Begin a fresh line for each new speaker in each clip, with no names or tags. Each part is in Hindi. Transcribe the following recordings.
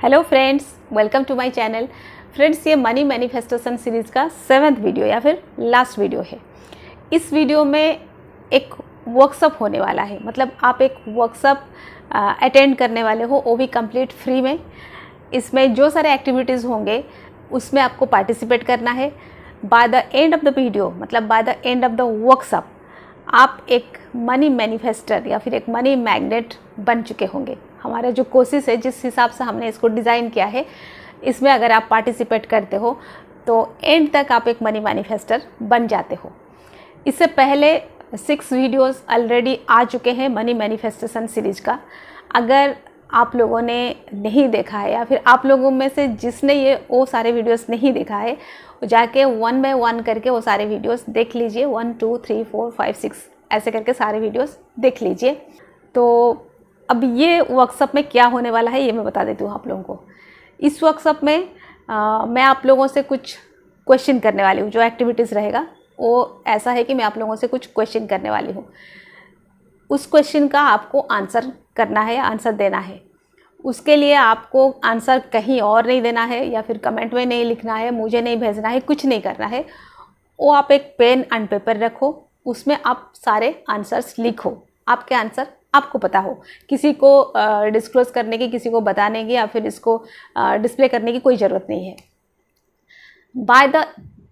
Hello friends, welcome to my channel. Friends, ये मनी मैनिफेस्टेशन सीरीज़ का 7th वीडियो या फिर लास्ट वीडियो है। इस वीडियो में एक वर्कशॉप होने वाला है, मतलब आप एक वर्कशॉप अटेंड करने वाले हो, वो भी कंप्लीट फ्री में। इसमें जो सारे एक्टिविटीज़ होंगे उसमें आपको पार्टिसिपेट करना है। By the end of the video, मतलब by the end of the workshop, आप एक मनी मैनिफेस्टर या फिर एक मनी मैग्नेट बन चुके होंगे। हमारा जो कोशिश है, जिस हिसाब से हमने इसको डिज़ाइन किया है, इसमें अगर आप पार्टिसिपेट करते हो तो एंड तक आप एक मनी मैनिफेस्टर बन जाते हो। इससे पहले 6 वीडियोस ऑलरेडी आ चुके हैं मनी मैनिफेस्टेशन सीरीज का। अगर आप लोगों ने नहीं देखा है या फिर आप लोगों में से जिसने वो सारे वीडियोस नहीं देखा है, जाके 1 बाय 1 करके वो सारे वीडियोस देख लीजिए। 1 2 3 4 5 6 ऐसे करके सारे वीडियोस देख लीजिए। तो अब ये वर्कशॉप में क्या होने वाला है ये मैं बता देती हूँ आप लोगों को। इस वर्कशॉप में मैं आप लोगों से कुछ क्वेश्चन करने वाली हूँ। जो एक्टिविटीज़ रहेगा वो ऐसा है कि मैं आप लोगों से कुछ क्वेश्चन करने वाली हूँ। उस क्वेश्चन का आपको आंसर करना है, आंसर देना है। उसके लिए आपको आंसर कहीं और नहीं देना है या फिर कमेंट में नहीं लिखना है, मुझे नहीं भेजना है, कुछ नहीं करना है। वो आप एक पेन एंड पेपर रखो, उसमें आप सारे आंसर्स लिखो। आपके आंसर आपको पता हो, किसी को डिस्क्लोज करने की, किसी को बताने की या फिर इसको डिस्प्ले करने की कोई ज़रूरत नहीं है। By the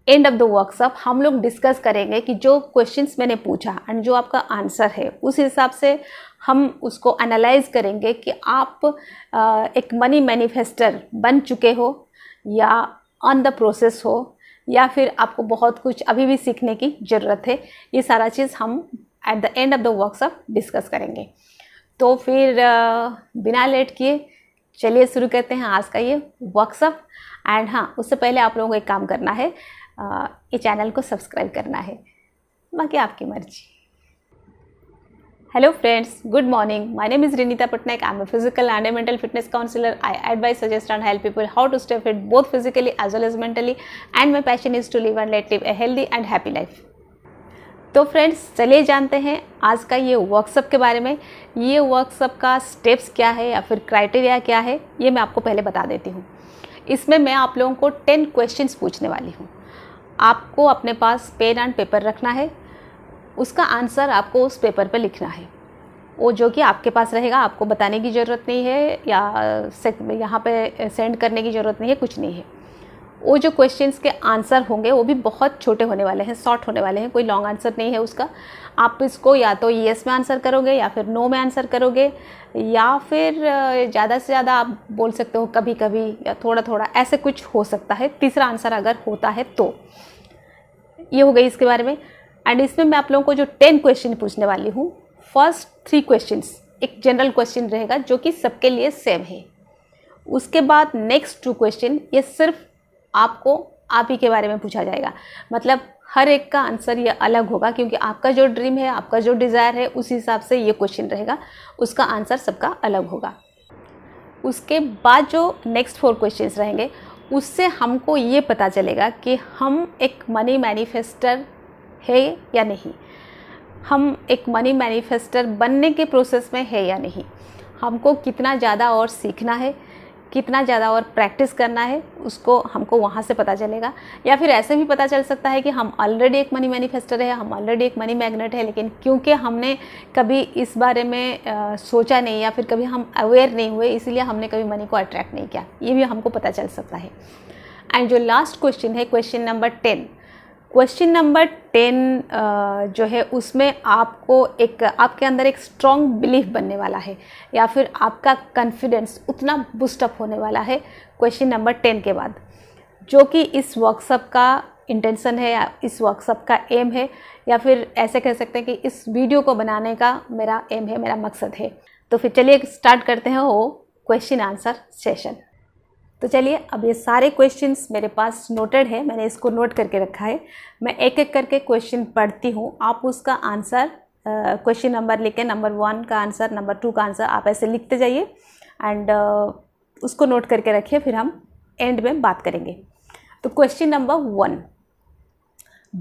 end of the workshop हम लोग डिस्कस करेंगे कि जो क्वेश्चंस मैंने पूछा एंड जो आपका आंसर है, उस हिसाब से हम उसको एनालाइज करेंगे कि आप एक मनी मैनिफेस्टर बन चुके हो या ऑन द प्रोसेस हो, या फिर आपको बहुत कुछ अभी भी सीखने की ज़रूरत है। ये सारा चीज़ हम at the end of the workshop discuss करेंगे। तो फिर बिना लेट किए चलिए शुरू करते हैं आज का ये वर्कशॉप। एंड हाँ, उससे पहले आप लोगों को एक काम करना है, ये चैनल को सब्सक्राइब करना है, बाकी आपकी मर्जी। Hello friends, good morning. My name is Rinita Patnaik. I am a physical and a mental fitness counselor. I advise, suggest and help people how to stay fit both physically as well as mentally. And my passion is to live and let live a healthy and happy life. तो फ्रेंड्स, चलिए जानते हैं आज का ये वर्कशॉप के बारे में। ये वर्कशॉप का स्टेप्स क्या है या फिर क्राइटेरिया क्या है, ये मैं आपको पहले बता देती हूँ। इसमें मैं आप लोगों को 10 क्वेश्चंस पूछने वाली हूँ। आपको अपने पास पेन एंड पेपर रखना है, उसका आंसर आपको उस पेपर पे लिखना है। वो जो कि आपके पास रहेगा, आपको बताने की ज़रूरत नहीं है या यहाँ पे सेंड करने की ज़रूरत नहीं है, कुछ नहीं है। वो जो क्वेश्चंस के आंसर होंगे वो भी बहुत छोटे होने वाले हैं, शॉर्ट होने वाले हैं, कोई लॉन्ग आंसर नहीं है उसका। आप इसको या तो येस में आंसर करोगे या फिर नो में आंसर करोगे, या फिर ज़्यादा से ज़्यादा आप बोल सकते हो कभी कभी या थोड़ा थोड़ा, ऐसे कुछ हो सकता है। तीसरा आंसर अगर होता है तो। ये हो गई इसके बारे में। एंड इसमें मैं आप लोगों को जो 10 क्वेश्चन पूछने वाली हूँ, फर्स्ट 3 क्वेश्चंस एक जनरल क्वेश्चन रहेगा जो कि सबके लिए सेम है। उसके बाद नेक्स्ट 2 क्वेश्चन ये सिर्फ आपको आप ही के बारे में पूछा जाएगा, मतलब हर एक का आंसर ये अलग होगा, क्योंकि आपका जो ड्रीम है, आपका जो डिज़ायर है, उस हिसाब से ये क्वेश्चन रहेगा, उसका आंसर सबका अलग होगा। उसके बाद जो नेक्स्ट 4 क्वेश्चंस रहेंगे, उससे हमको ये पता चलेगा कि हम एक मनी मैनिफेस्टर है या नहीं, हम एक मनी मैनिफेस्टर बनने के प्रोसेस में है या नहीं, हमको कितना ज़्यादा और सीखना है, कितना ज़्यादा और प्रैक्टिस करना है, उसको हमको वहाँ से पता चलेगा। या फिर ऐसे भी पता चल सकता है कि हम ऑलरेडी एक मनी मैनिफेस्टर है, हम ऑलरेडी एक मनी मैग्नेट है, लेकिन क्योंकि हमने कभी इस बारे में सोचा नहीं या फिर कभी हम अवेयर नहीं हुए, इसलिए हमने कभी मनी को अट्रैक्ट नहीं किया, ये भी हमको पता चल सकता है। एंड जो लास्ट क्वेश्चन है, क्वेश्चन नंबर 10, क्वेश्चन नंबर 10 जो है, उसमें आपको आपके अंदर एक स्ट्रॉन्ग बिलीफ बनने वाला है, या फिर आपका कॉन्फिडेंस उतना बूस्टअप होने वाला है क्वेश्चन नंबर 10 के बाद, जो कि इस वर्कशॉप का इंटेंशन है या इस वर्कशॉप का एम है, या फिर ऐसे कह सकते हैं कि इस वीडियो को बनाने का मेरा एम है, मेरा मकसद है। तो फिर चलिए स्टार्ट करते हैं वो क्वेश्चन आंसर सेशन। तो चलिए, अब ये सारे क्वेश्चंस मेरे पास नोटेड है, मैंने इसको नोट करके रखा है। मैं एक एक करके क्वेश्चन पढ़ती हूँ, आप उसका आंसर क्वेश्चन नंबर लिख के, नंबर 1 का आंसर, नंबर 2 का आंसर आप ऐसे लिखते जाइए एंड उसको नोट करके रखिए, फिर हम एंड में बात करेंगे। तो question number 1,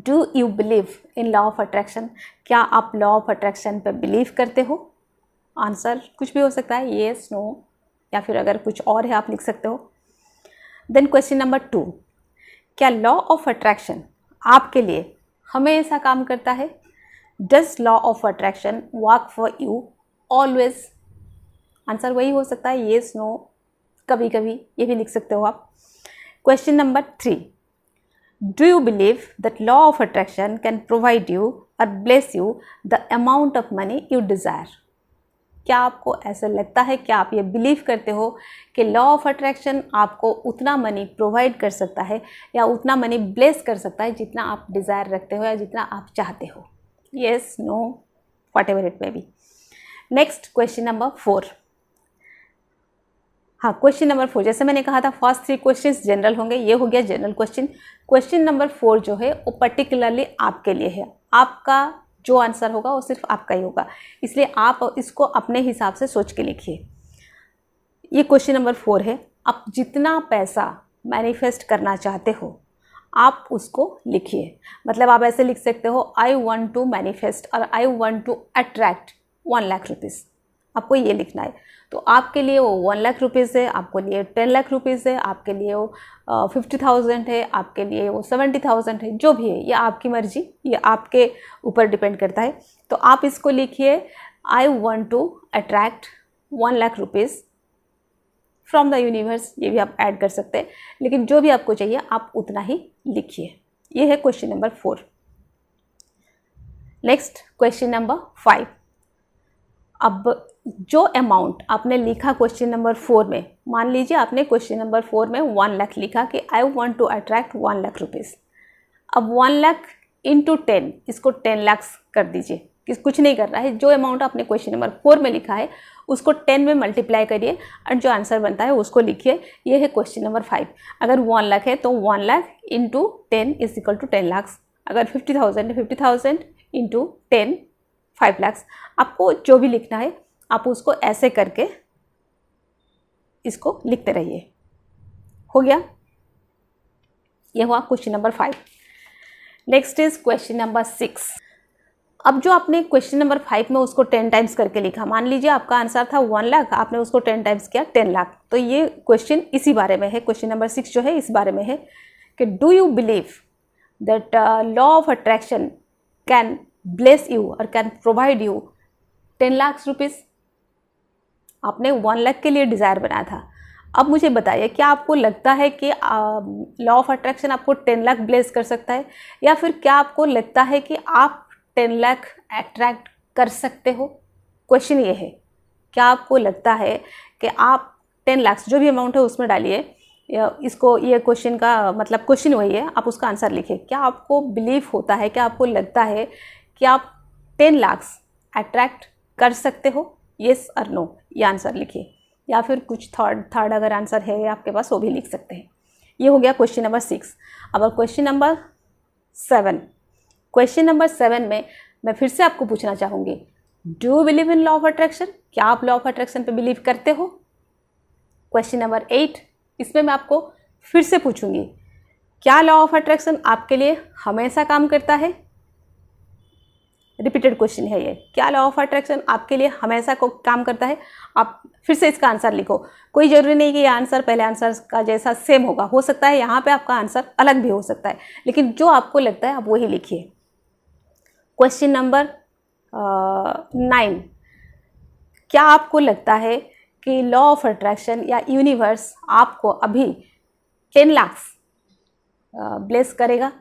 do you believe in law of attraction? क्या आप लॉ ऑफ अट्रैक्शन पर बिलीव करते हो? आंसर कुछ भी हो सकता है, येस, नो, या फिर अगर कुछ और है आप लिख सकते हो। देन क्वेश्चन नंबर 2, क्या लॉ ऑफ अट्रैक्शन आपके लिए हमेशा काम करता है? Does law of attraction work for you always? Answer वही हो सकता है येस, नो, कभी कभी, ये भी लिख सकते हो आप। Question number 3, do you believe that law of attraction can provide you or bless you the amount of money you desire? क्या आपको ऐसा लगता है, क्या आप ये बिलीव करते हो कि लॉ ऑफ अट्रैक्शन आपको उतना मनी प्रोवाइड कर सकता है या उतना मनी ब्लेस कर सकता है जितना आप डिज़ायर रखते हो या जितना आप चाहते हो? Yes, no, whatever it may be. Next question number 4। हाँ, क्वेश्चन नंबर 4, जैसे मैंने कहा था फर्स्ट 3 क्वेश्चंस जनरल होंगे, ये हो गया जनरल क्वेश्चन। क्वेश्चन नंबर 4 जो है वो पर्टिकुलरली आपके लिए है। आपका जो आंसर होगा वो सिर्फ आपका ही होगा, इसलिए आप इसको अपने हिसाब से सोच के लिखिए। ये क्वेश्चन नंबर 4 है, आप जितना पैसा मैनिफेस्ट करना चाहते हो आप उसको लिखिए। मतलब आप ऐसे लिख सकते हो, आई वॉन्ट टू मैनिफेस्ट और I want to attract 1 lakh rupees, आपको ये लिखना है। तो आपके लिए वो 1 लाख रुपीज़ है, आपके लिए 10 लाख रुपीज़ है, आपके लिए वो 50,000 है, आपके लिए वो 70,000 है, जो भी है ये आपकी मर्जी, ये आपके ऊपर डिपेंड करता है। तो आप इसको लिखिए, I want to attract 1 lakh rupees from the universe, ये भी आप ऐड कर सकते हैं, लेकिन जो भी आपको चाहिए आप उतना ही लिखिए। ये है question number 4। Next question number 5। अब जो अमाउंट आपने लिखा क्वेश्चन नंबर 4 में, मान लीजिए आपने क्वेश्चन नंबर 4 में 1 लाख लिखा कि I want to attract 1 lakh rupees. अब 1 लाख इंटू 10, इसको 10 लाख कर दीजिए, कुछ नहीं कर रहा है। जो अमाउंट आपने क्वेश्चन नंबर 4 में लिखा है उसको 10 में मल्टीप्लाई करिए और जो आंसर बनता है उसको लिखिए। ये है क्वेश्चन नंबर 5। अगर 1 लाख है तो 1 lakh into 10 is equal to 10 lakh. अगर 50,000 है 50,000 इंटू 10 5 लाख। आपको जो भी लिखना है आप उसको ऐसे करके इसको लिखते रहिए। हो गया, ये हुआ question number 5। Next is question number 6। अब जो आपने क्वेश्चन नंबर 5 में उसको 10 टाइम्स करके लिखा, मान लीजिए आपका आंसर था 1 लाख, आपने उसको 10 टाइम्स किया 10 लाख। तो ये क्वेश्चन इसी बारे में है, क्वेश्चन नंबर 6 जो है इस बारे में है कि do you believe that law of attraction can bless you or can provide you 10 lakh rupees? आपने 1 लाख के लिए डिज़ायर बनाया था। अब मुझे बताइए, क्या आपको लगता है कि लॉ ऑफ अट्रैक्शन आपको 10 लाख ब्लेस कर सकता है, या फिर क्या आपको लगता है कि आप 10 लाख अट्रैक्ट कर सकते हो? क्वेश्चन ये है, क्या आपको लगता है कि आप 10 लाख जो भी अमाउंट है उसमें डालिए, इसको, ये क्वेश्चन का मतलब क्वेश्चन वही है, आप उसका आंसर लिखिए। क्या आपको बिलीव होता है, क्या आपको लगता है कि आप 10 लाख अट्रैक्ट कर सकते हो? येस और नो, ये आंसर लिखिए, या फिर कुछ थर्ड अगर आंसर है आपके पास वो भी लिख सकते हैं। ये हो गया क्वेश्चन नंबर 6। अब क्वेश्चन नंबर 7। क्वेश्चन नंबर 7 में मैं फिर से आपको पूछना चाहूँगी, do you believe in law of attraction? क्या आप लॉ ऑफ अट्रैक्शन पे बिलीव करते हो? क्वेश्चन नंबर 8, इसमें मैं आपको फिर से पूछूंगी, क्या लॉ ऑफ अट्रैक्शन आपके लिए हमेशा काम करता है? रिपीटेड क्वेश्चन है ये, क्या लॉ ऑफ अट्रैक्शन आपके लिए हमेशा को काम करता है? आप फिर से इसका आंसर लिखो। कोई ज़रूरी नहीं कि ये आंसर पहले आंसर का जैसा सेम होगा, हो सकता है यहाँ पे आपका आंसर अलग भी हो सकता है, लेकिन जो आपको लगता है आप वही लिखिए। क्वेश्चन नंबर 9, क्या आपको लगता है कि लॉ ऑफ अट्रैक्शन या यूनिवर्स आपको अभी 10 लाख ब्लेस करेगा?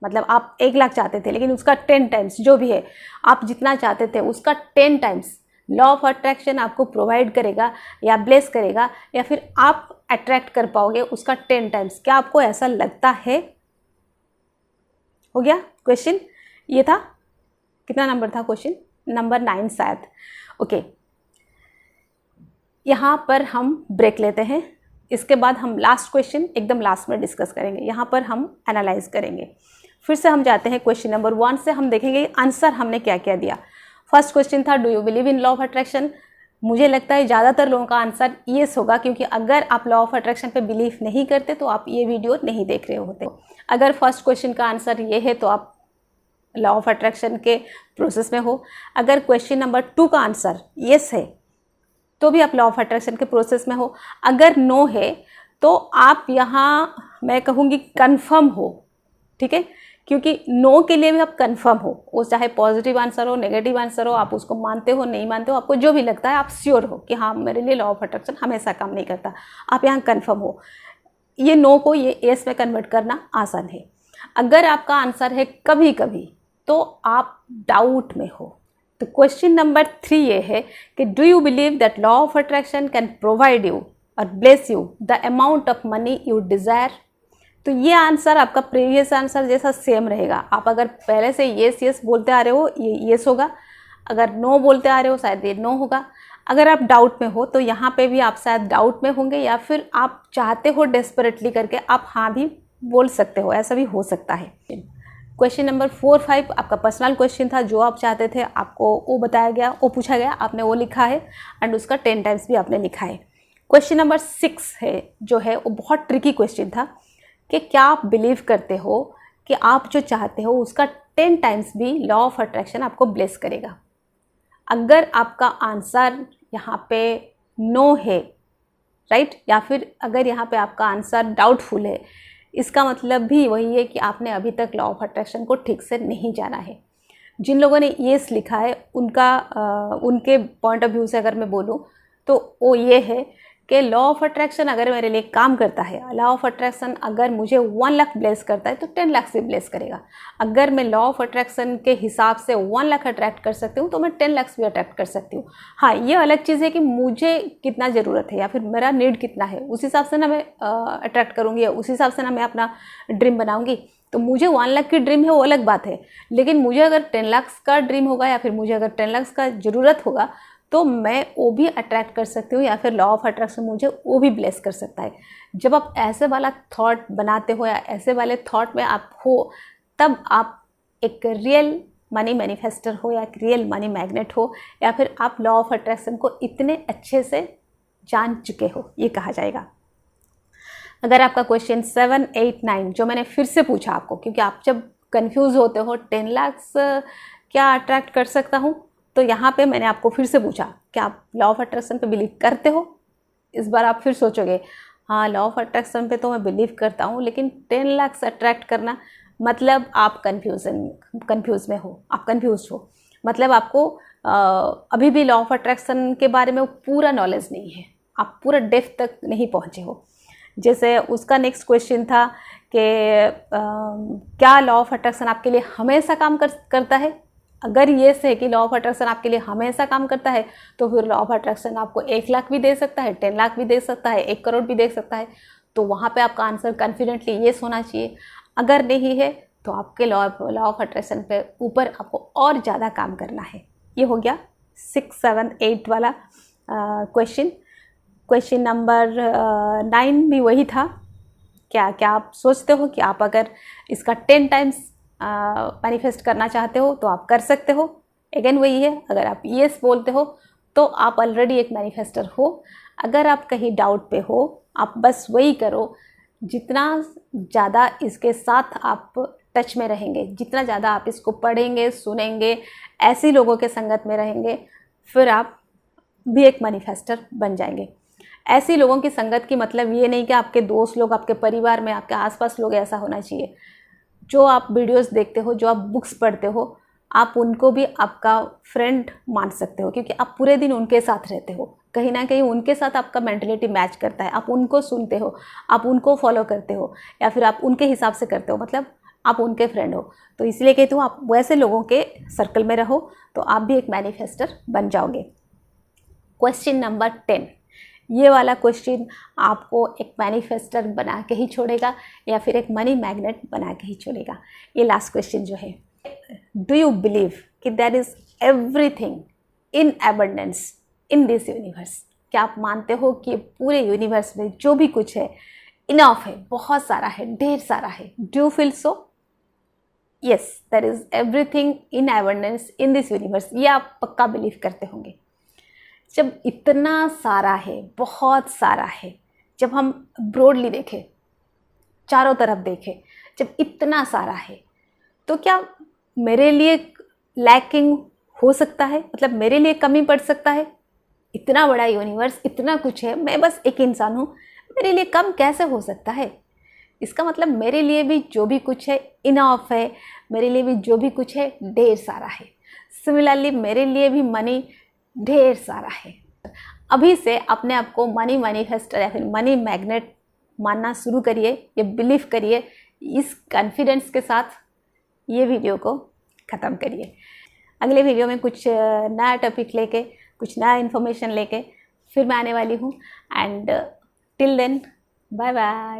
मतलब आप 1 लाख चाहते थे लेकिन उसका 10 टाइम्स, जो भी है आप जितना चाहते थे उसका 10 टाइम्स लॉ ऑफ अट्रैक्शन आपको प्रोवाइड करेगा या ब्लेस करेगा, या फिर आप अट्रैक्ट कर पाओगे उसका 10 टाइम्स? क्या आपको ऐसा लगता है? हो गया क्वेश्चन, ये था, कितना नंबर था क्वेश्चन? नंबर 9 शायद। ओके, यहाँ पर हम ब्रेक लेते हैं, इसके बाद हम लास्ट क्वेश्चन एकदम लास्ट में डिस्कस करेंगे। यहाँ पर हम एनालाइज करेंगे। फिर से हम जाते हैं क्वेश्चन नंबर 1 से, हम देखेंगे आंसर हमने क्या क्या दिया। फर्स्ट क्वेश्चन था, do you believe in law of attraction? मुझे लगता है ज़्यादातर लोगों का आंसर येस होगा, क्योंकि अगर आप लॉ ऑफ अट्रैक्शन पे बिलीव नहीं करते तो आप ये वीडियो नहीं देख रहे होते। अगर फर्स्ट क्वेश्चन का आंसर ये है तो आप लॉ ऑफ अट्रैक्शन के प्रोसेस में हो। अगर क्वेश्चन नंबर 2 का आंसर येस है तो भी आप लॉ ऑफ अट्रैक्शन के प्रोसेस में हो। अगर नो है तो आप यहाँ मैं कहूँगी कंफर्म हो, ठीक है, क्योंकि नो के लिए भी आप कंफर्म हो, वो चाहे पॉजिटिव आंसर हो नेगेटिव आंसर हो, आप उसको मानते हो नहीं मानते हो, आपको जो भी लगता है आप श्योर हो कि हाँ मेरे लिए लॉ ऑफ अट्रैक्शन हमेशा काम नहीं करता, आप यहाँ कंफर्म हो। ये नो को ये येस में कन्वर्ट करना आसान है। अगर आपका आंसर है कभी कभी तो आप डाउट में हो। तो क्वेश्चन नंबर 3 ये है कि do you believe that law of attraction can provide you or bless you the amount of money you desire. तो ये आंसर आपका प्रीवियस आंसर जैसा सेम रहेगा। आप अगर पहले से येस येस बोलते आ रहे हो ये येस होगा, अगर नो बोलते आ रहे हो शायद ये नो होगा। अगर आप डाउट में हो तो यहाँ पे भी आप शायद डाउट में होंगे, या फिर आप चाहते हो डेस्परेटली करके आप हाँ भी बोल सकते हो, ऐसा भी हो सकता है। क्वेश्चन नंबर 4, 5 आपका पर्सनल क्वेश्चन था, जो आप चाहते थे आपको वो बताया गया, वो पूछा गया, आपने वो लिखा है एंड उसका 10 टाइम्स भी आपने लिखा है। क्वेश्चन नंबर 6 है जो है वो बहुत ट्रिकी क्वेश्चन था कि क्या आप बिलीव करते हो कि आप जो चाहते हो उसका 10 टाइम्स भी लॉ ऑफ अट्रैक्शन आपको ब्लेस करेगा। अगर आपका आंसर यहाँ पे नो है, राइट, या फिर अगर यहाँ पे आपका आंसर डाउटफुल है, इसका मतलब भी वही है कि आपने अभी तक लॉ ऑफ अट्रैक्शन को ठीक से नहीं जाना है। जिन लोगों ने येस लिखा है उनके पॉइंट ऑफ व्यू से अगर मैं बोलूँ तो वो ये है कि लॉ ऑफ अट्रैक्शन अगर मेरे लिए काम करता है, लॉ ऑफ अट्रैक्शन अगर मुझे 1 लाख ब्लेस करता है तो 10 लाख से ब्लेस करेगा। अगर मैं लॉ ऑफ अट्रैक्शन के हिसाब से 1 लाख अट्रैक्ट कर सकती हूँ तो मैं 10 लाख भी अट्रैक्ट कर सकती हूँ। हाँ, ये अलग चीज़ है कि मुझे कितना ज़रूरत है या फिर मेरा नीड कितना है, उस हिसाब से ना मैं अट्रैक्ट करूँगी, उस हिसाब से ना मैं अपना ड्रीम बनाऊँगी। तो मुझे 1 लाख की ड्रीम है वो अलग बात है, लेकिन मुझे अगर 10 लाख का ड्रीम होगा या फिर मुझे अगर 10 लाख का ज़रूरत होगा तो मैं वो भी अट्रैक्ट कर सकती हूँ, या फिर लॉ ऑफ अट्रैक्शन मुझे वो भी ब्लेस कर सकता है। जब आप ऐसे वाला थॉट बनाते हो या ऐसे वाले थॉट में आप हो, तब आप एक रियल मनी मैनिफेस्टर हो या एक रियल मनी मैग्नेट हो, या फिर आप लॉ ऑफ अट्रैक्शन को इतने अच्छे से जान चुके हो, ये कहा जाएगा। अगर आपका क्वेश्चन 7, 8, 9 जो मैंने फिर से पूछा आपको, क्योंकि आप जब कन्फ्यूज़ होते हो 10 लाख क्या अट्रैक्ट कर सकता हूँ, तो यहाँ पे मैंने आपको फिर से पूछा कि आप लॉ ऑफ अट्रैक्शन पे बिलीव करते हो। इस बार आप फिर सोचोगे हाँ लॉ ऑफ अट्रैक्शन पे तो मैं बिलीव करता हूँ, लेकिन 10 लाख से अट्रैक्ट करना, मतलब आप कंफ्यूज में हो, आप कंफ्यूज हो, मतलब आपको अभी भी लॉ ऑफ अट्रैक्शन के बारे में पूरा नॉलेज नहीं है, आप पूरा डेप्थ तक नहीं पहुँचे हो। जैसे उसका नेक्स्ट क्वेश्चन था कि क्या लॉ ऑफ अट्रैक्शन आपके लिए हमेशा काम करता है। अगर ये है कि लॉ ऑफ अट्रैक्शन आपके लिए हमेशा काम करता है तो फिर लॉ ऑफ अट्रैक्शन आपको 1 लाख भी दे सकता है, 10 लाख भी दे सकता है, 1 करोड़ भी दे सकता है। तो वहाँ पे आपका आंसर कॉन्फिडेंटली येस होना चाहिए। अगर नहीं है तो आपके लॉ ऑफ अट्रैक्शन पे ऊपर आपको और ज़्यादा काम करना है। ये हो गया 6, 7, 8 वाला क्वेश्चन। क्वेश्चन नंबर 9 भी वही था। क्या आप सोचते हो कि आप अगर इसका 10 टाइम्स मैनिफेस्ट करना चाहते हो तो आप कर सकते हो। अगेन वही है, अगर आप येस बोलते हो तो आप ऑलरेडी एक मैनिफेस्टर हो। अगर आप कहीं डाउट पे हो, आप बस वही करो, जितना ज़्यादा इसके साथ आप टच में रहेंगे, जितना ज़्यादा आप इसको पढ़ेंगे, सुनेंगे, ऐसे लोगों के संगत में रहेंगे, फिर आप भी एक मैनिफेस्टर बन जाएंगे। ऐसे लोगों की संगत की मतलब ये नहीं कि आपके दोस्त लोग, आपके परिवार में, आपके आसपास लोग ऐसा होना चाहिए। जो आप वीडियोस देखते हो, जो आप बुक्स पढ़ते हो, आप उनको भी आपका फ्रेंड मान सकते हो, क्योंकि आप पूरे दिन उनके साथ रहते हो। कहीं ना कहीं उनके साथ आपका मेंटलिटी मैच करता है, आप उनको सुनते हो, आप उनको फॉलो करते हो, या फिर आप उनके हिसाब से करते हो, मतलब आप उनके फ्रेंड हो। तो इसलिए कहती हूँ आप वैसे लोगों के सर्कल में रहो तो आप भी एक मैनिफेस्टर बन जाओगे। क्वेश्चन नंबर 10, ये वाला क्वेश्चन आपको एक मैनिफेस्टर बना के ही छोड़ेगा या फिर एक मनी मैग्नेट बना के ही छोड़ेगा। ये लास्ट क्वेश्चन जो है, डू यू बिलीव कि there is everything in abundance in this universe? क्या आप मानते हो कि पूरे यूनिवर्स में जो भी कुछ है इनफ है, बहुत सारा है, ढेर सारा है? Do you feel so? Yes, there is everything in abundance in this universe. ये आप पक्का बिलीव करते होंगे। जब इतना सारा है, बहुत सारा है, जब हम ब्रॉडली देखें, चारों तरफ देखें, जब इतना सारा है, तो क्या मेरे लिए लैकिंग हो सकता है? मतलब मेरे लिए कमी पड़ सकता है? इतना बड़ा यूनिवर्स, इतना कुछ है, मैं बस एक इंसान हूँ, मेरे लिए कम कैसे हो सकता है? इसका मतलब मेरे लिए भी जो भी कुछ है इनफ है, मेरे लिए भी जो भी कुछ है ढेर सारा है। सिमिलरली मेरे लिए भी मनी ढेर सारा है। अभी से अपने आप को मनी मैनिफेस्टर या फिर मनी मैग्नेट मानना शुरू करिए, ये बिलीव करिए। इस कॉन्फिडेंस के साथ ये वीडियो को ख़त्म करिए। अगले वीडियो में कुछ नया टॉपिक लेके, कुछ नया इन्फॉर्मेशन लेके फिर मैं आने वाली हूँ। And till then bye bye.